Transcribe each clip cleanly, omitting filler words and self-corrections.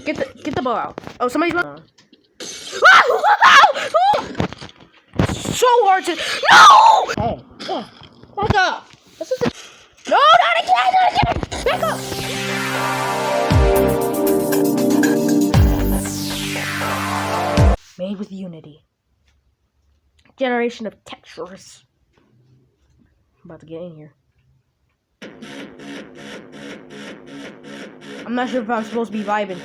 Get the bow out. Oh, somebody's running. So hard to. No! Hey, back up. This is no, not again, not again. Back up. Made with Unity. Generation of textures. I'm about to get in here. I'm not sure if I'm supposed to be vibing.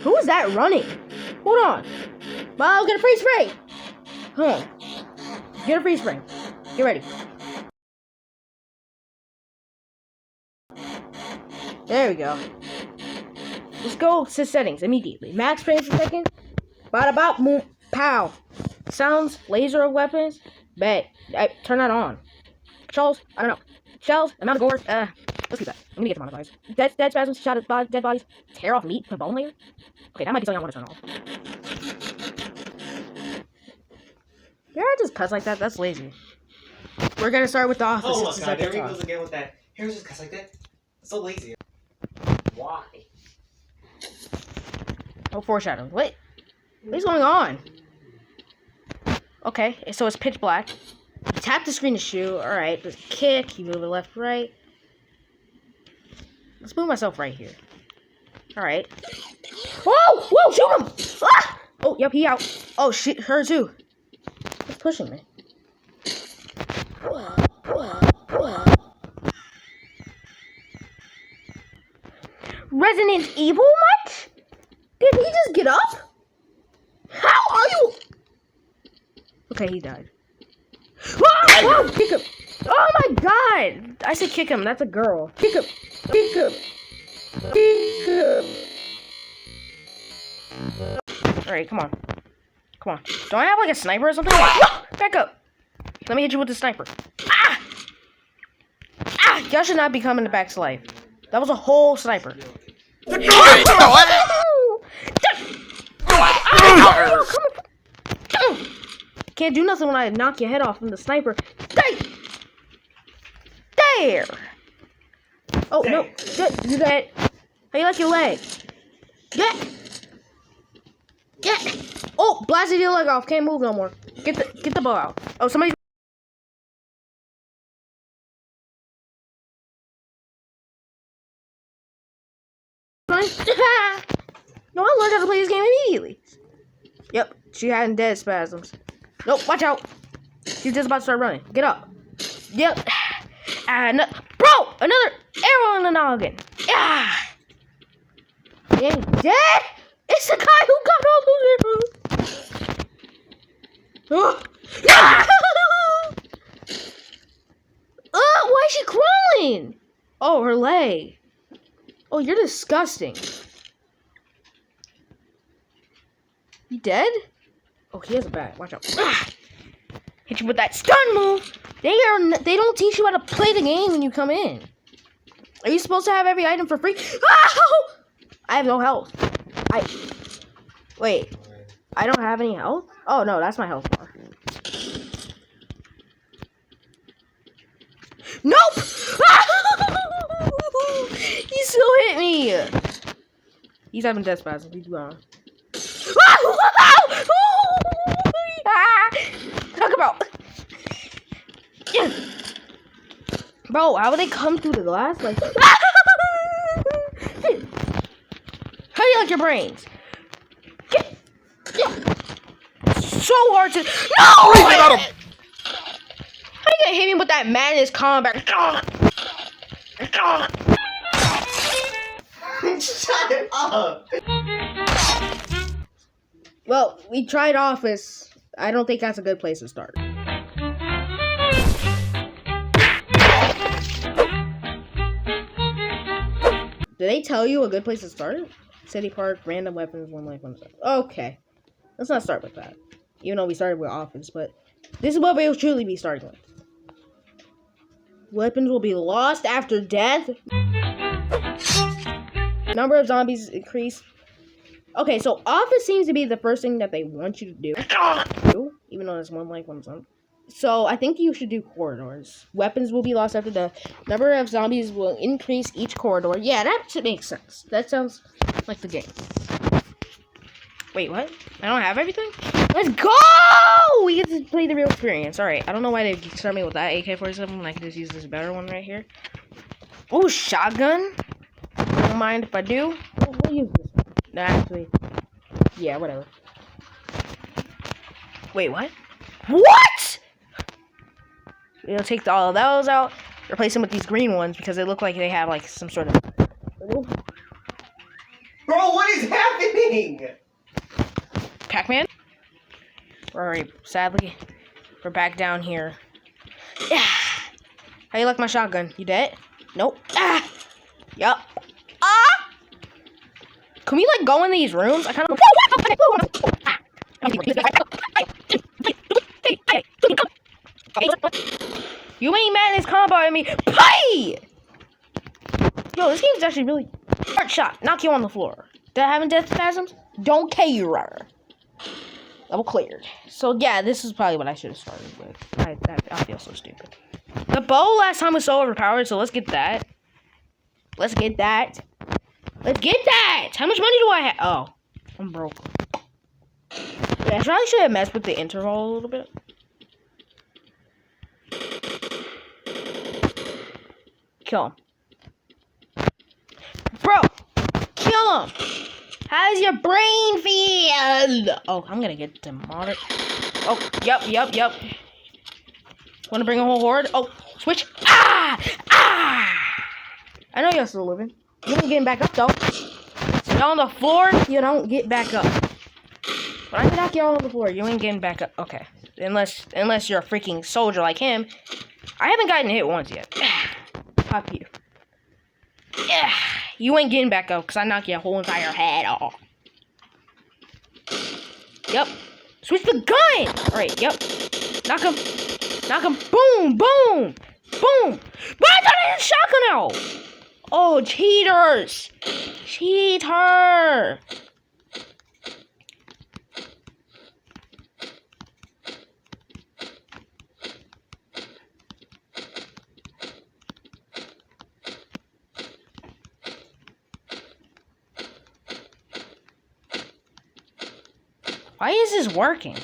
Who is that running? Hold on. Miles, get a free spray. Hold on. Get a free spray. Get ready. There we go. Let's go to settings immediately. Max frames per second. Bada bop, boom, pow. Sounds, laser of weapons. Bet. Turn that on. Controls, I don't know. Shells, amount of gore. Let's keep that. I'm gonna get demonetized. Dead spasms, shot at dead bodies. Tear off meat from bone layer. Okay, that might be something I want to turn off. Yeah, I just cuts like that. That's lazy. We're gonna start with the office. Oh my god, there he goes again with that. Here's just cuts like that. It's so lazy. Why? Oh, foreshadowing. What is going on? Okay, so it's pitch black. You tap the screen to shoot. Alright, there's a kick. You move it left, right. Let's move myself right here. Alright. Whoa! Whoa! Shoot him! Ah! Oh, yep, he out. Oh, shit, her too. What's pushing me? Resident Evil much? Did he just get up? How are you? Okay, he died. Whoa! Whoa! Kick him! Oh my god! I said kick him. That's a girl. Kick him! Kick him! Kick him! Alright, come on. Come on. Don't I have like a sniper or something? No! Back up! Let me hit you with the sniper. Ah! Ah! Y'all should not be coming back to life. That was a whole sniper. Can't do nothing when I knock your head off from the sniper. There! Oh, no. Do that. How you like your leg? Get! Oh, blasted your leg off. Can't move no more. Get the bow out. Oh, somebody's... No, I learned how to play this game immediately. Yep, she had dead spasms. Nope, watch out. She's just about to start running. Get up. Yep. And bro, another arrow in the noggin. Yeah. He ain't dead. It's the guy who got all those arrows. Yeah. Why is she crawling? Oh, her leg. Oh, you're disgusting. You dead? Oh, he has a bat. Watch out. Ah! Hit you with that stun move. They don't teach you how to play the game when you come in. Are you supposed to have every item for free? Oh! I have no health. Wait. I don't have any health? Oh, no, that's my health bar. Nope! He still hit me. He's having death spasms. He's gone. Talk about. Bro, how would they come through the glass? Like, how do you like your brains? So hard to. No! How you gonna hit me with that madness combat? Shut it up! Well, we tried office. I don't think that's a good place to start. Did they tell you a good place to start? City Park, random weapons, one life, one stuff. Okay. Let's not start with that. Even though we started with office, but this is what we'll truly be starting with. Weapons will be lost after death. Number of zombies increase. Okay, so office seems to be the first thing that they want you to do. Even though there's one like one's on. So I think you should do corridors. Weapons will be lost after the number of zombies will increase each corridor. Yeah, that should make sense. That sounds like the game. Wait, what? I don't have everything? Let's go! We get to play the real experience. Alright, I don't know why they start me with that AK-47 when I can just use this better one right here. Oh, shotgun. Don't mind if I do. We'll use this one. No, actually. Yeah, whatever. Wait, what? What? We'll take all of those out. Replace them with these green ones because they look like they have like some sort of... Bro, what is happening? Pac-Man? Alright, sadly, we're back down here. Yeah. How you like my shotgun? You dead? Nope. Ah! Yup. Ah! Can we like go in these rooms? I kind of... You ain't mad at this combo at me. Pay! Yo, this game's actually really... Hard shot. Knock you on the floor. Did I have death spasms? Don't care. Level cleared. So yeah, this is probably what I should have started with. I feel so stupid. The bow last time was so overpowered, so let's get that. Let's get that. Let's get that! How much money do I have? Oh, I'm broke. Yeah, I probably should have messed with the interval a little bit. Kill him. Bro! Kill him! How's your brain feel? Oh, I'm gonna get demoted. Oh, yep. Wanna bring a whole horde? Oh, switch. Ah! I know you're still living. You ain't getting back up, though. You're on the floor, you don't get back up. When I knock you all on the floor, you ain't getting back up. Okay. Unless you're a freaking soldier like him. I haven't gotten hit once yet. Fuck you. Yeah. You ain't getting back up because I knocked your whole entire head off. Yep. Switch the gun! Alright, yep. Knock him. Boom! Boom! But I thought I had a shotgun out! Oh, cheaters! Cheater! Why is this working?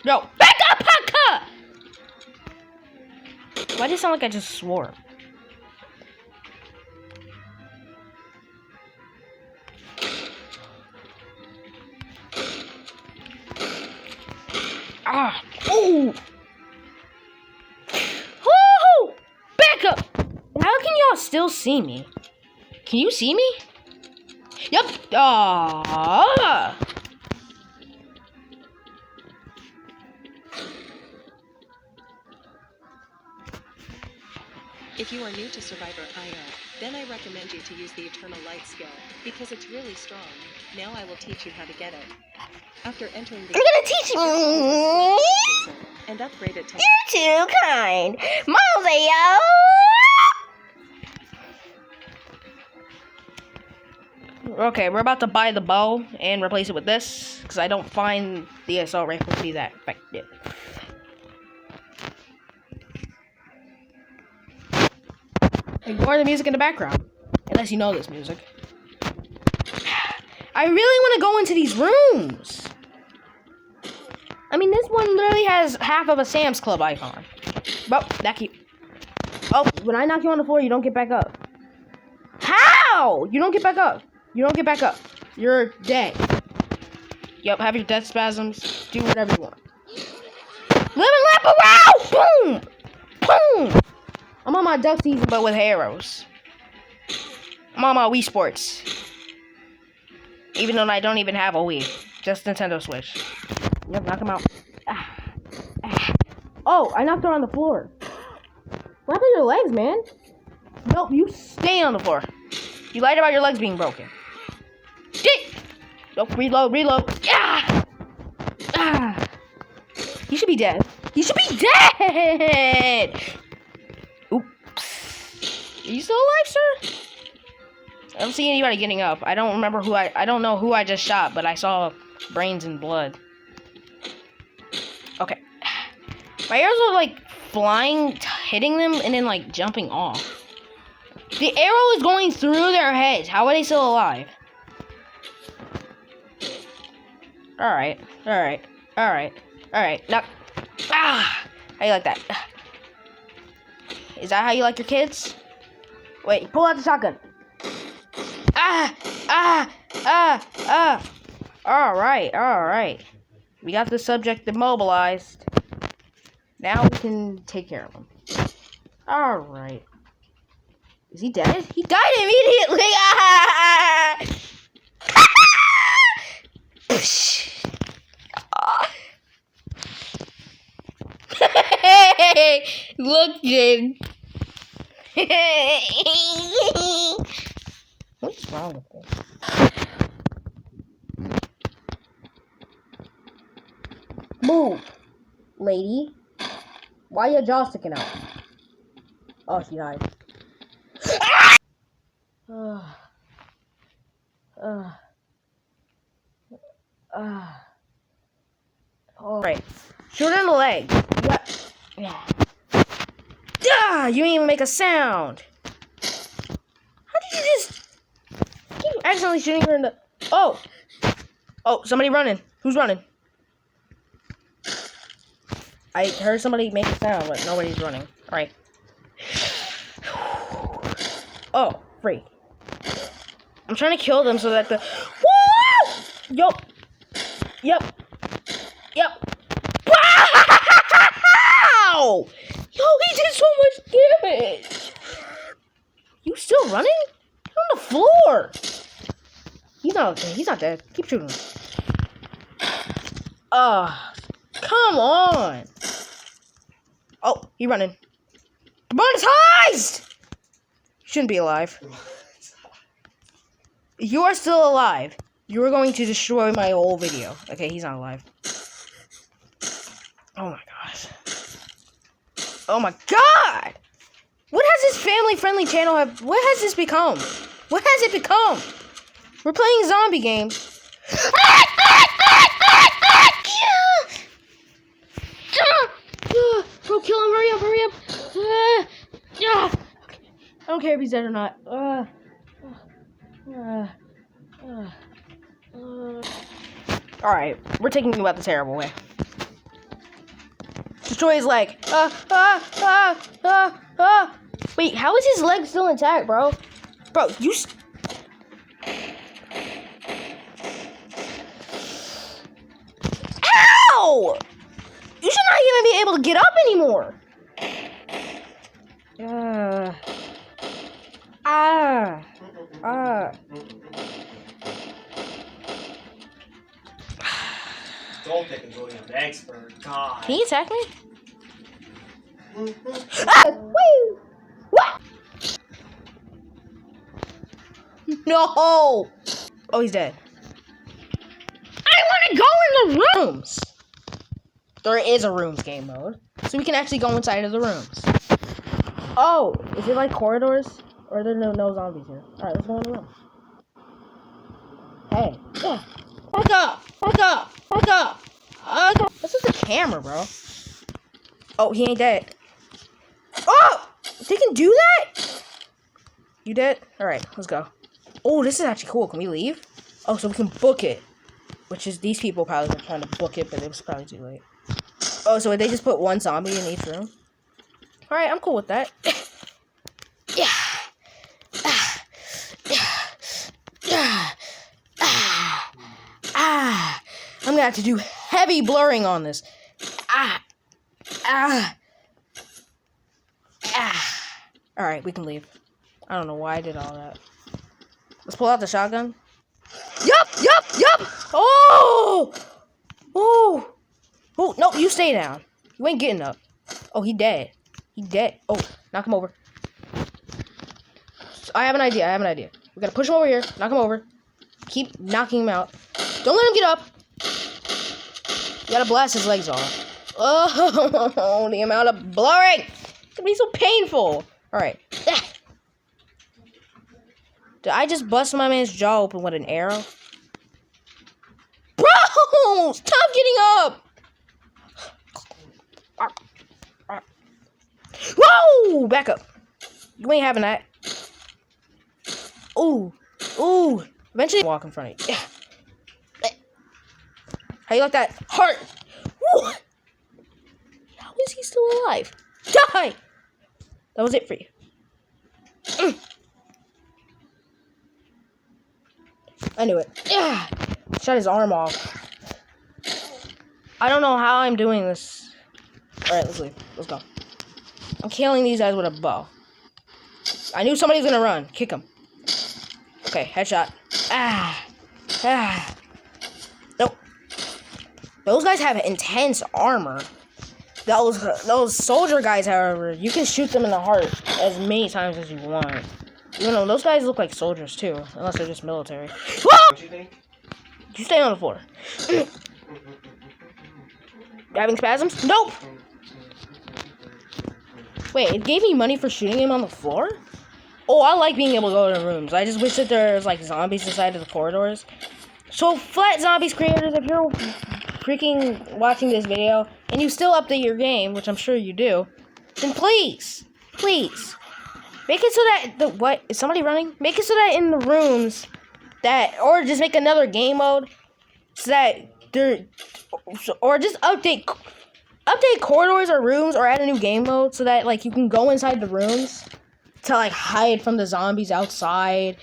No, back up, Paka! Why did it sound like I just swore? Ah! Ooh! Woo! Back up! How can y'all still see me? Can you see me? Yep. Ah. If you are new to Survivor IO, then I recommend you to use the Eternal Light skill, because it's really strong. Now I will teach you how to get it. After entering the... You're gonna teach me! And upgrade it to... You're too kind! Moseo! Okay, we're about to buy the bow and replace it with this, because I don't find the assault rifle to be that effective. Ignore the music in the background, unless you know this music. I really want to go into these rooms. I mean, this one literally has half of a Sam's Club icon. Well, that keep... Oh, when I knock you on the floor, you don't get back up. How? You don't get back up. You don't get back up. You're dead. Yep, have your death spasms. Do whatever you want. Live and lap around! Boom! Boom! I'm on my duck season, but with arrows. I'm on my Wii Sports. Even though I don't even have a Wii. Just Nintendo Switch. Yep, knock him out. Oh, I knocked her on the floor. What happened to your legs, man? Nope, you stay on the floor. You lied about your legs being broken. Shit! Nope, reload. Ah! Ah! You should be dead. You should be dead! Oops. Are you still alive, sir? don't see anybody getting up. I don't remember who I don't know who I just shot, but I saw brains and blood. Okay. My arrows are like flying, hitting them, and then like jumping off. The arrow is going through their heads. How are they still alive? Alright. Alright. Alright. Alright. Now. Ah! How you like that? Is that how you like your kids? Wait, pull out the shotgun. Ah! Ah! Ah! Ah! Alright, alright. We got the subject immobilized. Now we can take care of him. Alright. Is he dead? He died immediately! Ah! Hey, look, Jin. What's wrong with this? Move, lady. Why your jaw sticking out? Oh, she died. All right. Shoot in the leg. What? Yeah. Ah! You didn't even make a sound. How did you just keep accidentally shooting her in the? Oh. Oh, somebody running. Who's running? I heard somebody make a sound, but nobody's running. All right. Oh, freak. I'm trying to kill them so that the. Woo! Yup. Yep. Yep. Wow! Yo, he did so much damage. You still running? You're on the floor. He's not okay. He's not dead. Keep shooting him. Come on. Oh, he running. Demonetized! Shouldn't be alive. You are still alive. You are going to destroy my whole video. Okay, he's not alive. Oh my gosh. Oh my god! What has this family-friendly channel have? What has this become? What has it become? We're playing zombie games. Bro, kill him! Hurry up! Hurry up! I don't care if he's dead or not. Alright, we're taking you out the terrible way. Destroy his leg. Wait, how is his leg still intact, bro? Bro, you. Ow! You should not even be able to get up anymore. Don't pick and going up expert. God. Can you attack me? Woo! What? No! Oh, he's dead. I want to go in the rooms! There is a rooms game mode, so we can actually go inside of the rooms. Oh, is it like corridors? Or are there no zombies here? Alright, let's go in the room. Hey. Yeah. Back up! Back up! Back up! This is the camera, bro. Oh, he ain't dead. Oh! They can do that? You dead? Alright, let's go. Oh, this is actually cool. Can we leave? Oh, so we can book it. Which is, these people probably were trying to book it, but it was probably too late. Oh, so they just put one zombie in each room? Alright, I'm cool with that. Yeah. I'm gonna have to do heavy blurring on this. Alright, we can leave. I don't know why I did all that. Let's pull out the shotgun. Yup! Oh! Oh! Oh, no, you stay down. You ain't getting up. Oh, he dead. He dead. Oh, knock him over. I have an idea. We gotta push him over here. Knock him over. Keep knocking him out. Don't let him get up. You gotta blast his legs off. Oh, the amount of blurring. It's gonna be so painful. Alright. Did I just bust my man's jaw open with an arrow? Bro! Stop getting up! Whoa! Back up. You ain't having that. Ooh. Ooh. Eventually walk in front of you. How you like that? Heart! Woo! How is he still alive? Die! That was it for you. I knew it. Yeah. Shut his arm off. I don't know how I'm doing this. Alright, let's leave. Let's go. I'm killing these guys with a bow. I knew somebody was gonna run. Kick him. Okay, headshot. Ah. Ah. Nope. Those guys have intense armor. Those soldier guys, however, you can shoot them in the heart as many times as you want. You know, those guys look like soldiers too, unless they're just military. Whoa! What you think? You stay on the floor. Having spasms? Nope! Wait, it gave me money for shooting him on the floor? Oh, I like being able to go to rooms. I just wish that there's like zombies inside of the corridors. So, Flat Zombies creators, if you're freaking watching this video and you still update your game, which I'm sure you do, then please, make it so that what is somebody running? Make it so that in the rooms that, or just make another game mode so that there, or just update corridors or rooms, or add a new game mode so that like you can go inside the rooms to like hide from the zombies outside,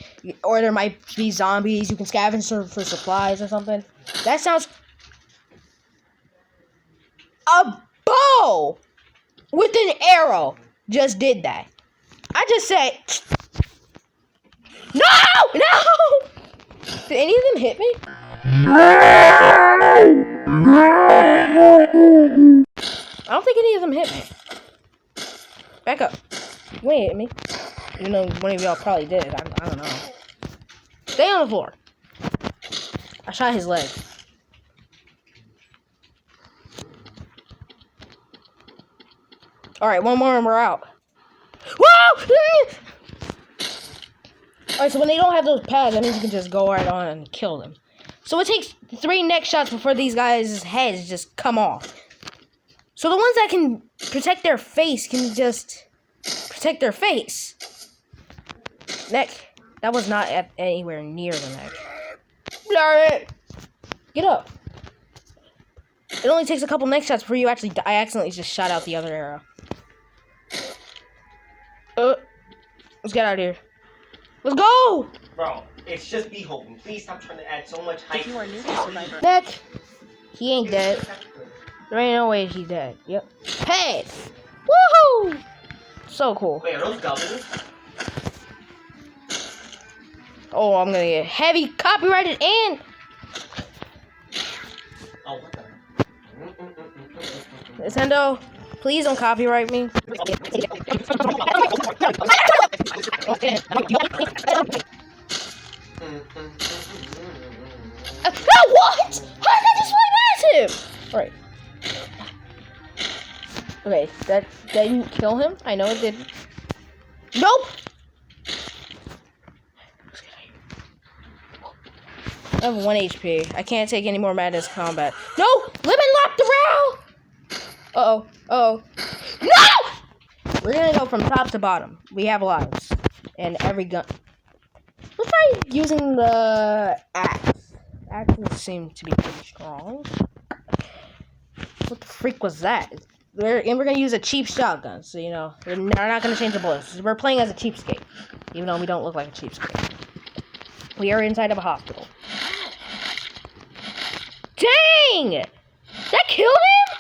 or there might be zombies you can scavenge for supplies or something. That sounds. A bow with an arrow just did that. I just said, no! Did any of them hit me? I don't think any of them hit me. Back up. You ain't hit me. Even though one of y'all probably did. I don't know. Stay on the floor. I shot his leg. Alright, one more and we're out. Whoa! Alright, so when they don't have those pads, that means you can just go right on and kill them. So it takes 3 neck shots before these guys' heads just come off. So the ones that can protect their face can just protect their face. Neck. That was not anywhere near the neck. Darn it! Get up. It only takes a couple neck shots before you actually die. I accidentally just shot out the other arrow. Let's get out of here. Let's go! Bro, it's just Beholden. Please stop trying to add so much hype. If you are new to Survivor, Neck. He ain't dead. There ain't no way he's dead. Yep. Head! Woohoo! So cool. Wait, are those goblins? Oh, I'm gonna get heavy copyrighted and... Oh, what the? Nintendo, please don't copyright me. What? How did I just fly past him? Alright. Okay, that didn't kill him. I know it didn't. Nope! I have 1 HP. I can't take any more madness combat. No! Lemon locked around! Uh-oh. Uh-oh. No! We're gonna go from top to bottom. We have lives. And every gun. Let's try using the axe. Axes seem to be pretty strong. What the freak was that? We're gonna use a cheap shotgun, so you know, we're not gonna change the bullets. We're playing as a cheapskate. Even though we don't look like a cheapskate. We are inside of a hospital. Dang! That killed him?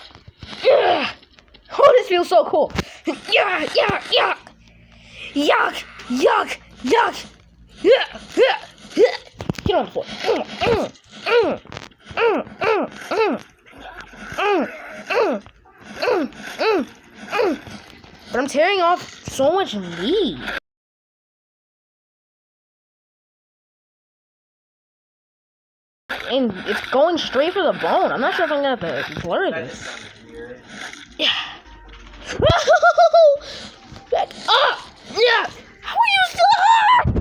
Ugh. Oh, this feels so cool. Yuck, yuck, yuck. Yuck, yuck, yuck. Get on the floor. But I'm tearing off so much meat. And it's going straight for the bone. I'm not sure if I'm gonna have to blur this. Yeah. Back up! Yeah! How are you still here?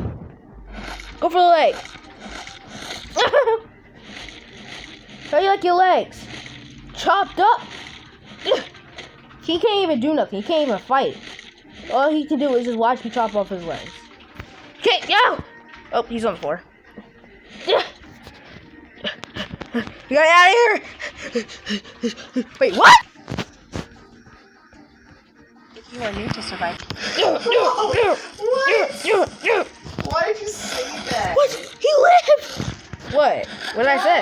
Go for the leg. How do you like your legs? Chopped up. He can't even do nothing. He can't even fight. All he can do is just watch me chop off his legs. Okay, yo! Oh, he's on the floor. You got out of here! Wait, what? If you are new to survive, Why did you say that? What? He lived! What? What did I say?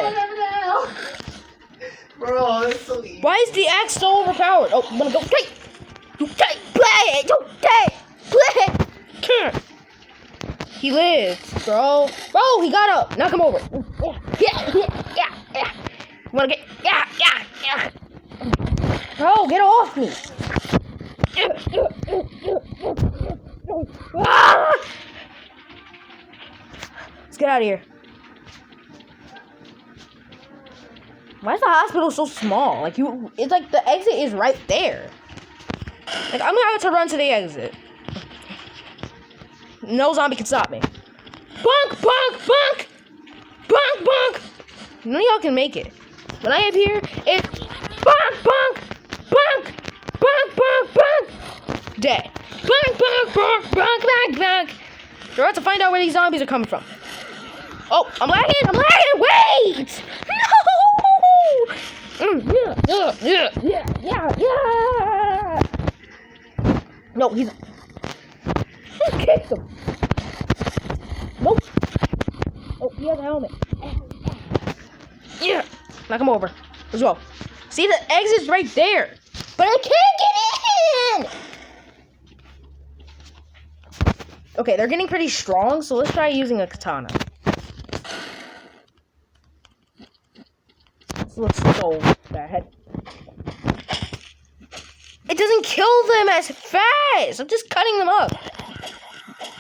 Bro, that's so easy. Why is the axe so overpowered? Oh, I'm gonna go. Play! You take! Play it! You take! Play it! He lived, bro. Bro, he got up. Knock him over. Yeah. You wanna get? Yeah. Bro, get off me. Let's get out of here. Why is the hospital so small? Like it's like the exit is right there. Like I'm gonna have to run to the exit. No zombie can stop me. Bonk, bonk, bonk, bonk, bonk. None of y'all can make it. When I am here, it's bonk, bonk, bonk, bonk, bonk, bonk. Dead. Bonk, bonk, bonk, bonk, bonk, bonk. We're about to find out where these zombies are coming from. Oh, I'm lagging. Wait! No! Yeah. No, he's... Who kicked him? Nope. Oh, he has a helmet. Yeah. Knock him over. Let's go. See, the exit's right there. But I can't get in! Okay, they're getting pretty strong, so let's try using a katana. This looks so bad. It doesn't kill them as fast. I'm just cutting them up.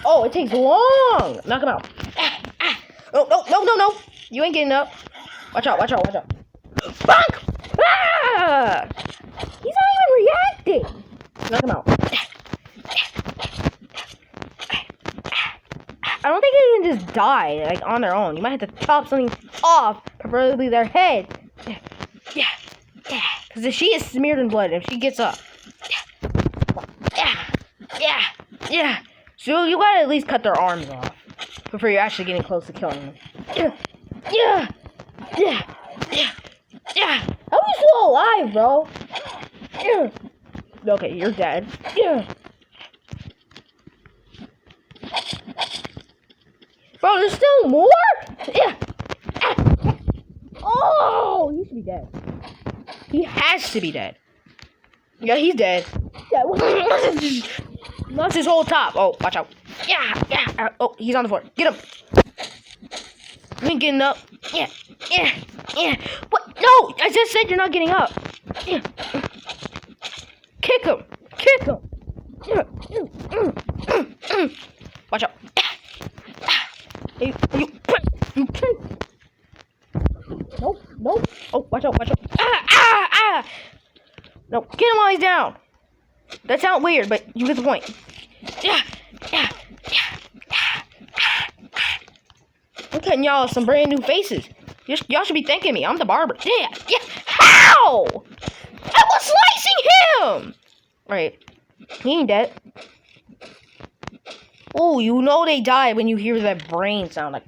Oh, it takes long. Knock him out. Oh, no. You ain't getting up. Watch out. Bonk! Ah! He's not even reacting. Knock him out. I don't think they can just die, like, on their own. You might have to chop something off, preferably their head. Yeah. Because she is smeared in blood if she gets up. Yeah. So you gotta at least cut their arms off before you're actually getting close to killing them. Yeah. How are you still alive, bro? Yeah. Okay, you're dead. Yeah. Bro, there's still more? Yeah. Oh, he should be dead. He has to be dead. Yeah, he's dead. Yeah, lost his whole top. Oh, watch out. Yeah. Oh, he's on the floor. Get him. You ain't getting up. Yeah. What? No, I just said you're not getting up. Yeah. Kick him. Watch out. You can't. Nope. Oh, watch out. Ah. No, get him while he's down. That sounds weird, but you get the point. Yeah. I'm cutting y'all some brand new faces. Y'all should be thanking me. I'm the barber. Yeah. How? I was slicing him. Right. He ain't dead. Oh, you know they die when you hear that brain sound like.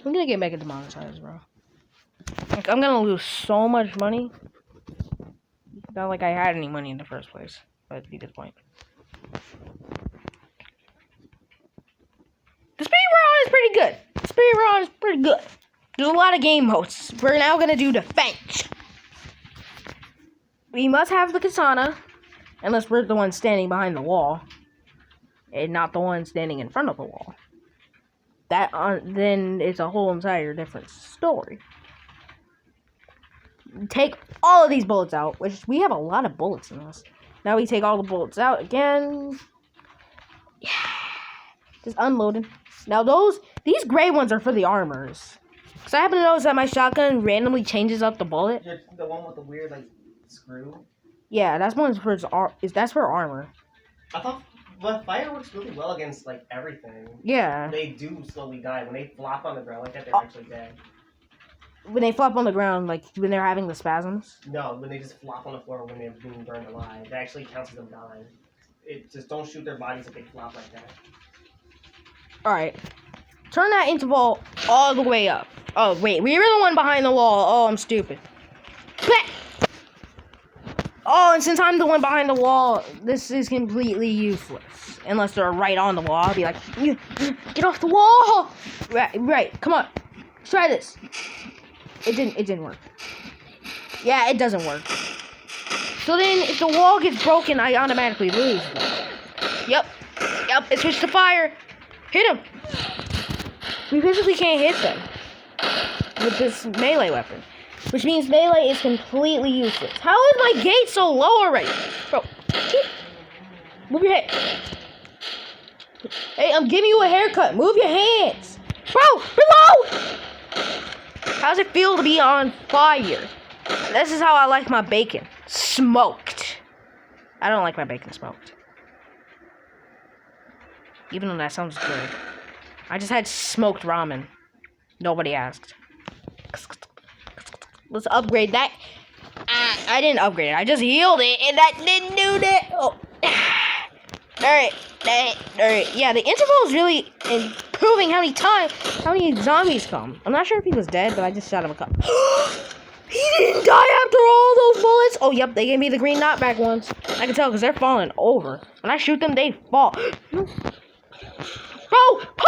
I'm gonna get mega demonetized, bro. Like, I'm gonna lose so much money. Not like I had any money in the first place. But that'd be the point. The speed we're on is pretty good. There's a lot of game modes. We're now gonna do defense. We must have the katana. Unless we're the one standing behind the wall. And not the one standing in front of the wall. Then it's a whole entire different story. Take all of these bullets out, which we have a lot of bullets in this. Now we take all the bullets out again. Yeah. Just unloading. Now these gray ones are for the armors. Because I happen to notice that my shotgun randomly changes up the bullet. The one with the weird, like, screw? Yeah, that's for armor. I thought But fire works really well against like everything. Yeah. They do slowly die when they flop on the ground like that. They're Oh. actually dead. When they flop on the ground, like when they're having the spasms. No, when they just flop on the floor when they're being burned alive, that actually counts as them dying. It just don't shoot their bodies if they flop like that. All right. Turn that interval all the way up. Oh wait, we were the one behind the wall. Oh, I'm stupid. Blech! Oh, and since I'm the one behind the wall, this is completely useless. Unless they're right on the wall, I'll be like, get off the wall! Right, come on. Let's try this. It didn't work. Yeah, it doesn't work. So then, if the wall gets broken, I automatically lose. Yep, it switched to fire. Hit him. We physically can't hit them with this melee weapon. Which means melee is completely useless. How is my gate so low already? Bro, move your head. Hey, I'm giving you a haircut. Move your hands. Bro, reload! How does it feel to be on fire? This is how I like my bacon. Smoked. I don't like my bacon smoked. Even though that sounds good. I just had smoked ramen. Nobody asked. Let's upgrade that. I didn't upgrade it. I just healed it, and that didn't do that. Oh. Alright. Yeah, the interval is really improving how many zombies come. I'm not sure if he was dead, but I just shot him a couple. He didn't die after all those bullets. Oh, yep, they gave me the green knockback once. I can tell because they're falling over. When I shoot them, they fall. Bro, put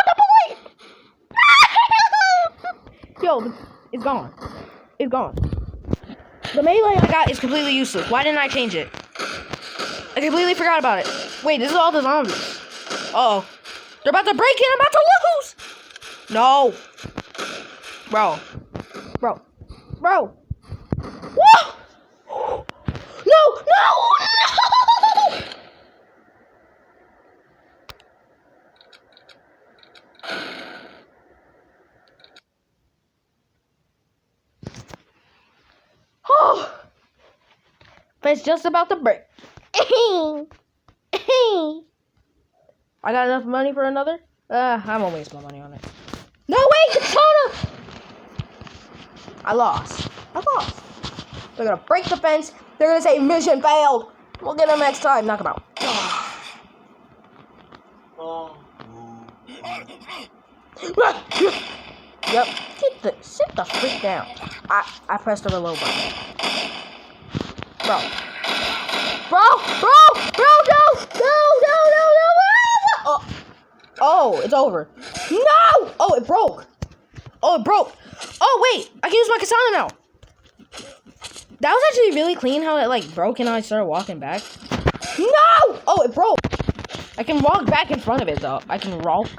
the bullet! Yo, it's gone. It's gone. The melee I got is completely useless. Why didn't I change it? I completely forgot about it. Wait, this is all the zombies. Uh-oh. They're about to break in. I'm about to lose. No. Bro. Whoa! No! Oh! But it's just about to break. I got enough money for another? I won't waste my money on it. No, wait! Katana! I lost. They're gonna break the fence. They're gonna say mission failed. We'll get them next time. Knock them out. Oh. Yep. Sit the freak down. I pressed the reload button. Bro, no. Oh, it's over. No! Oh, it broke. Oh, wait. I can use my katana now. That was actually really clean how it, like, broke and I started walking back. No! Oh, it broke. I can walk back in front of it, though. I can walk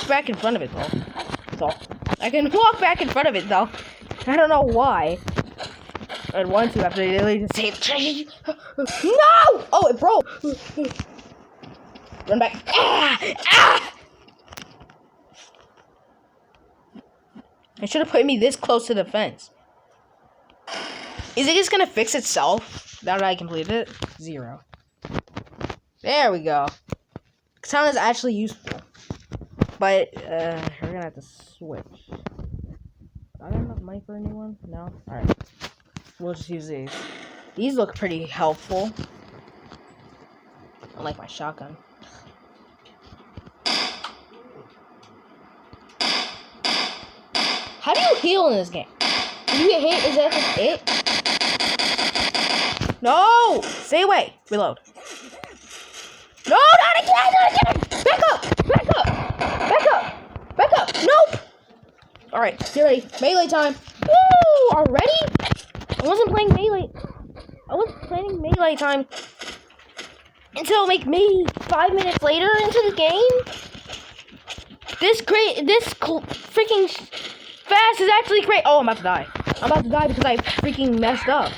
back in front of it, though. I don't know why. I'd want to after they just say no! Oh, it broke. Run back. It should have put me this close to the fence. Is it just gonna fix itself now that I completed it? 0. There we go. Katana is actually useful. But, we're gonna have to switch. Do I got enough money for a new one? No? Alright. We'll just use these. These look pretty helpful. I like my shotgun. How do you heal in this game? If you get hit, is that just it? No! Stay away. Reload. No, not again! Back up! Nope! Alright, get ready. Melee time. Woo! Already? I wasn't playing melee time until like maybe 5 minutes later into the game. This freaking fast is actually great. Oh, I'm about to die. Because I freaking messed up.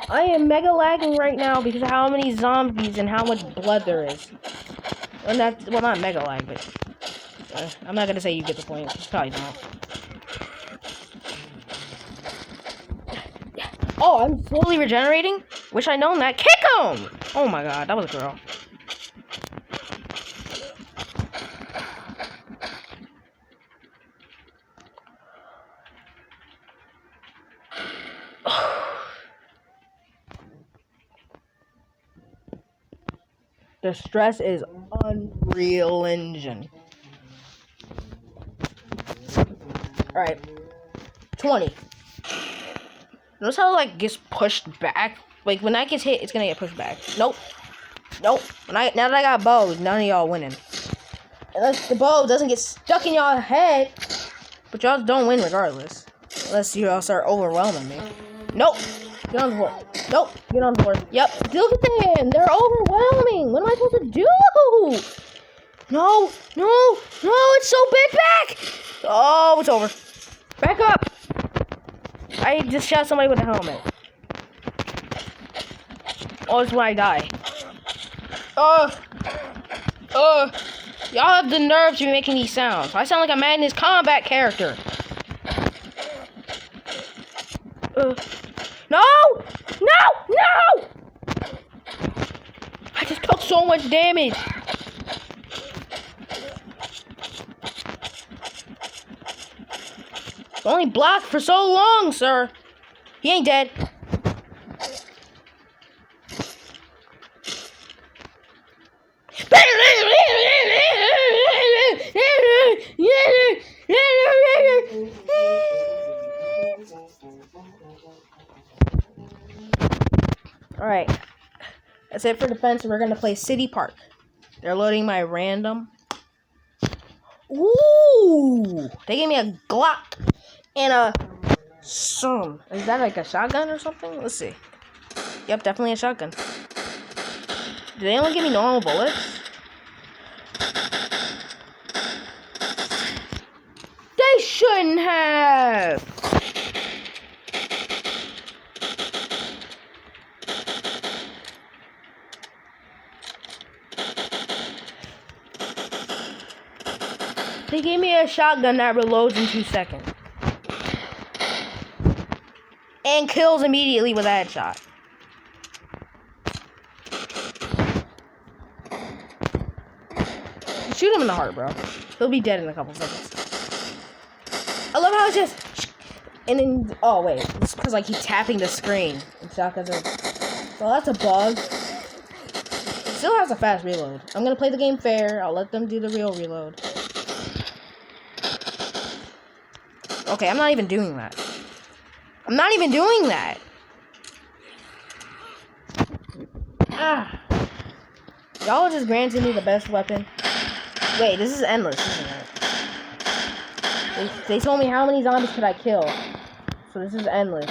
I am mega lagging right now because of how many zombies and how much blood there is. And that's, well, not mega lag, but I'm not gonna say you get the point. You probably don't. Oh, I'm slowly regenerating. Wish I'd known that. Kick him! Oh my god, that was a girl. The stress is Unreal Engine. Alright. 20. Notice how it like gets pushed back? Like when that gets hit, it's gonna get pushed back. Nope. Nope. Now that I got bows, none of y'all winning. Unless the bow doesn't get stuck in y'all head. But y'all don't win regardless. Unless you all start overwhelming me. Nope. Get on the floor. Nope. Get on the floor. Yep. Look at them. They're overwhelming. What am I supposed to do? No. No. No. It's so big back. Oh, it's over. Back up. I just shot somebody with a helmet. Oh, it's when I die. Y'all have the nerve to be making these sounds. I sound like a Madness Combat character. No! No! No! I just took so much damage. Only blocked for so long, sir. He ain't dead. Alright. That's it for defense. We're gonna play City Park. They're loading my random. Ooh! They gave me a Glock and a some. Is that like a shotgun or something? Let's see. Yep, definitely a shotgun. Do they only give me normal bullets? They shouldn't have! They gave me a shotgun that reloads in 2 seconds. And kills immediately with a headshot. Shoot him in the heart, bro. He'll be dead in a couple seconds. I love how it's just... And then... Oh, wait. It's because I keep tapping the screen. And shotguns are... Well, that's a bug. It still has a fast reload. I'm going to play the game fair. I'll let them do the real reload. Okay, I'm not even doing that. I'm not even doing that. Ah. Y'all just granted me the best weapon. Wait, this is endless, isn't it? They told me how many zombies could I kill. So this is endless.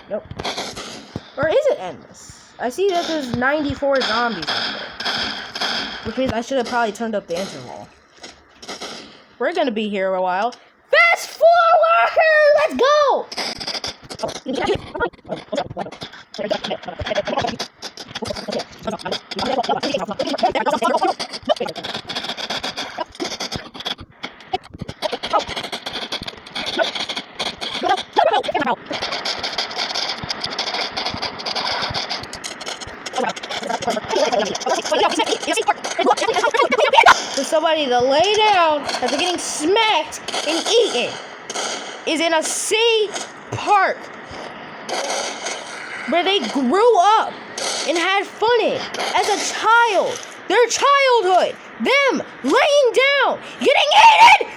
Nope. Or is it endless? I see that there's 94 zombies up there. Which means I should have probably turned up the interval. We're gonna be here a while. Fast forward! Let's go! For somebody to lay down after getting smacked and eaten is in a city park where they grew up and had fun in as a child. Their childhood, them laying down, getting eaten.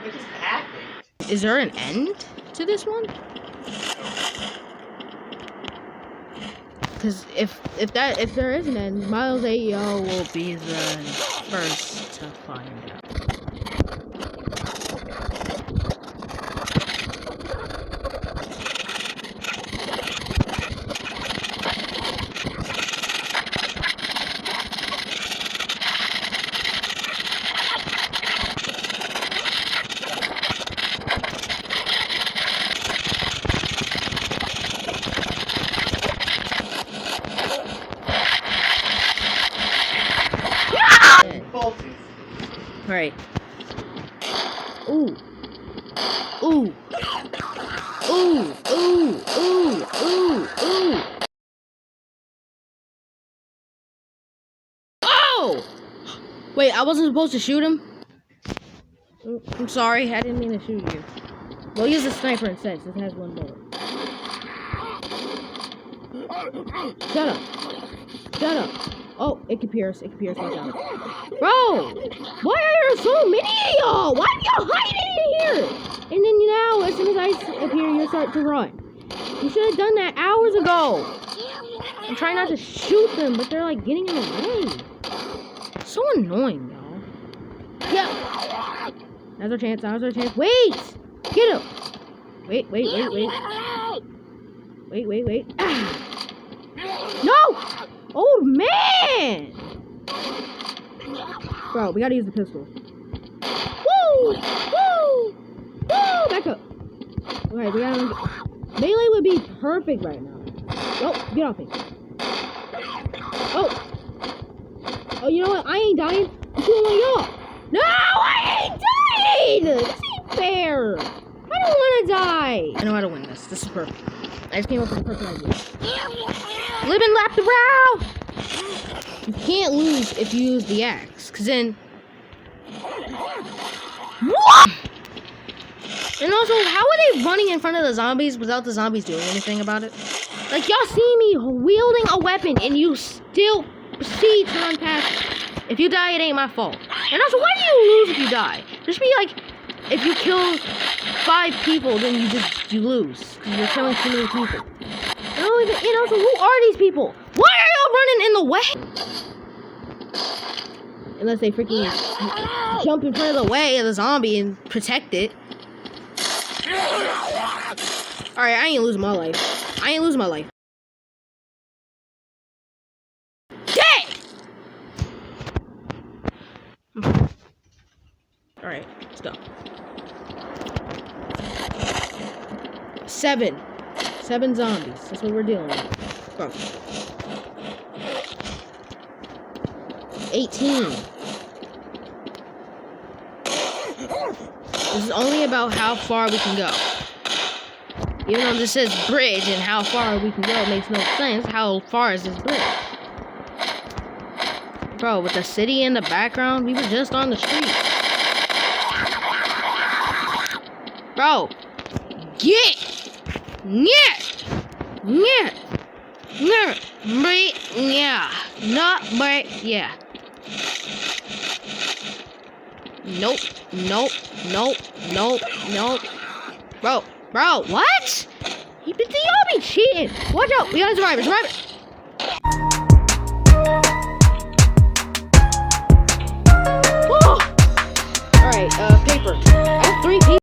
What just happened? Is there an end to this one? Because if there is an end, Miles AEO will be the first to find out. Right. Ooh. Ooh. Ooh. Ooh. Ooh. Ooh. Ooh. Bro! Wait, I wasn't supposed to shoot him? I'm sorry, I didn't mean to shoot you. We'll use a sniper instead, since it has one bullet. Shut up. Shut up. Oh, it can pierce, watch out. Bro! Why are there so many of y'all? Why are y'all hiding in here? And then now, as soon as I appear, you start to run. You should have done that hours ago. I'm trying not to shoot them, but they're like getting in the way. So annoying, y'all. Yeah. Now's our chance. Wait! Get him! Wait. Wait. Ah. No! Old man! Bro, we gotta use the pistol. Woo! Back up. Alright, we gotta... Melee would be perfect right now. Oh, get off me. Oh, you know what? I ain't dying. I'm shooting one of y'all. No, I ain't dying! This ain't fair. I don't want to die. I know how to win this. This is perfect. I just came up with a perfect idea. Live and lap the row! You can't lose if you use the axe, because then... What? And also, how are they running in front of the zombies without the zombies doing anything about it? Like, y'all see me wielding a weapon and you still proceed to run past it. If you die, it ain't my fault. And also, why do you lose if you die? Just be like, if you kill 5 people, then you lose. Because you're killing too many people. And also, who are these people? Why are y'all running in the way? Unless they freaking jump in front of the way of the zombie and protect it. Alright, I ain't losing my life. Dead! Alright, let's go. 7 zombies. That's what we're dealing with. Bro. 18. This is only about how far we can go. Even though this says bridge and how far we can go, it makes no sense. How far is this bridge? Bro, with the city in the background, we were just on the street. Bro, get! Nope. Bro, what? Y'all be cheating. Watch out, we got a survivor.